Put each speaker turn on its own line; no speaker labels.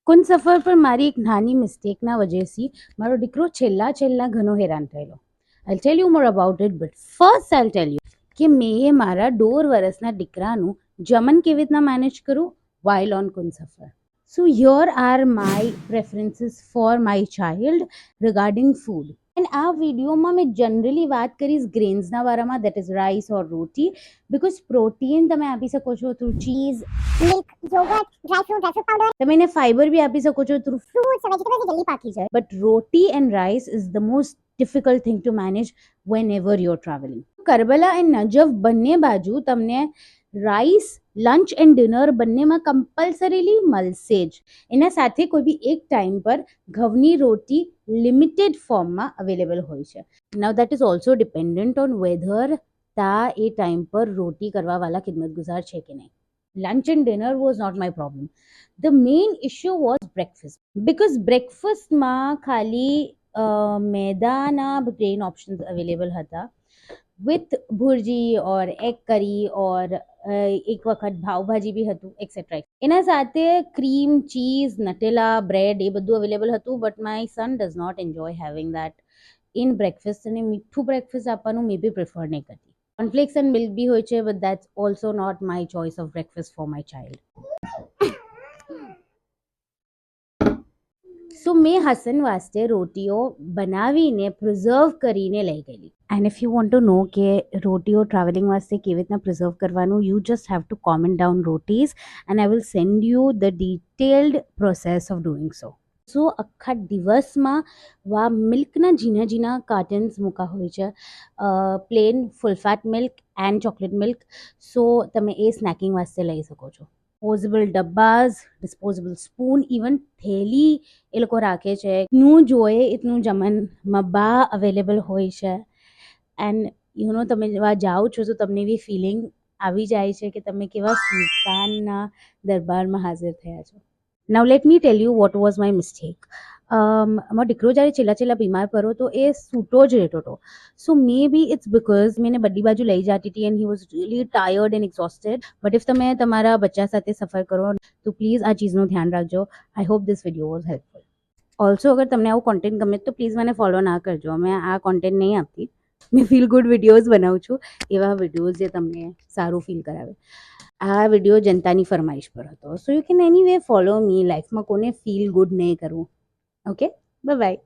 કુન સફર પર મારી એક નાની મિસ્ટેકના વજહથી મારો દીકરો છેલ્લા ઘણો હેરાન થયેલો. I tell you more about it, but first I tell you કે મેં મારા 1.5 વર્ષના દીકરાનું જમન કેવી રીતના મેનેજ કરું while on કુન સફર. So here are my preferences for my child regarding food. And આ વિડીયોમાં મેં જનરલી વાત કરીશ ગ્રેન્સના બારામાં, that is rice or roti, because protein તમે આપી શકો છો through cheese, milk, yogurt, dry fruit powder. તમે એને ફાઈબર બી આપી શકો છો થ્રુ ફ્રૂટ્સ, વેજીટેબલ્સ જલ્દી પાકી જાય. But roti and rice is the most difficult thing to manage whenever you're traveling. Karbala and Najaf બંને બાજુ તમને રાઈસ લંચ એન્ડ ડિનર બંનેમાં કમ્પલસરીલી મળશે જ. એના સાથે કોઈ બી એક ટાઈમ પર ઘઉંની રોટી લિમિટેડ ફોર્મમાં અવેલેબલ હોય છે. Now that is also dependent on weather તા એ ટાઈમ પર રોટી કરવાવાળા ખિદમતગુજાર છે કે નહીં. Lunch and dinner was not my problem. The main issue was breakfast. Because breakfastમાં ખાલી મેદાના પ્લેન ઓપ્શન્સ અવેલેબલ હતા, with ભુરજી ઓર એગ કરી ઓર એક વખત ભાવભાજી બી હતું એક્સેટ્રા. એના સાથે ક્રીમ, ચીઝ, નટેલા, બ્રેડ એ બધું અવેલેબલ હતું. But my son does not enjoy having that in breakfast. અને મીઠું બ્રેકફાસ્ટ આપવાનું મેં બી પ્રિફર નહીં કરતી. કોર્નફ્લેક્સ એન્ડ મિલ્ક બી હોય છે, but that's also not my choice of breakfast for my child. So મેં હસન વાસ્તે રોટીઓ બનાવીને પ્રિઝર્વ કરીને લઈ ગયેલી. And if you want to know કે રોટીઓ ટ્રાવેલિંગ વાસ્તે કેવી રીતના પ્રિઝર્વ કરવાનું, you just have to comment down rotis and I will send you the detailed process of doing so. So આખા દિવસમાં વા મિલ્કના ઝીણા કાર્ટન્સ મૂકા હોય છે, plain full fat milk and chocolate milk. So તમે એ સ્નેકિંગ વાસ્તે લઈ શકો છો. ડિસ્પોઝેબલ ડબ્બાઝ, ડિસ્પોઝેબલ સ્પૂન, ઇવન થેલી એ લોકો રાખે છે. નું જોઈએ એટલું જમનમાં બા અવેલેબલ હોય છે. એન્ડ યુ નો તમે જેવા જાઓ છો તો તમને એવી ફિલિંગ આવી જાય છે કે તમે કેવા સુલતાનના દરબારમાં હાજર થયા છો. Now let me tell you what was my mistake. મારો દીકરો જ્યારે છેલ્લા બીમાર પડ્યો તો એ સૂતો જ રહેતો હતો. સો મે બી ઇટ્સ બિકોઝ મેં એને બધી બાજુ લઈ જતી હતી and he was really tired and exhausted. But if તમે તમારા બચ્ચા સાથે સફર કરો તો પ્લીઝ આ ચીઝનું ધ્યાન રાખજો. I hope this video was helpful. Also અગર તમને આવું કોન્ટેન્ટ ગમે તો પ્લીઝ મને ફોલો ના કરજો. મેં આ કોન્ટેન્ટ નહીં આપતી. મેં ફીલ ગુડ વિડીયોઝ બનાવું છું, એવા વિડીયોઝ જે તમને સારું ફીલ કરાવે. આ વિડીયો જનતાની ફરમાઈશ પર હતો. So you can any way follow me. લાઈફમાં કોને ફીલ ગુડ નહીં કરવું. Okay, bye bye.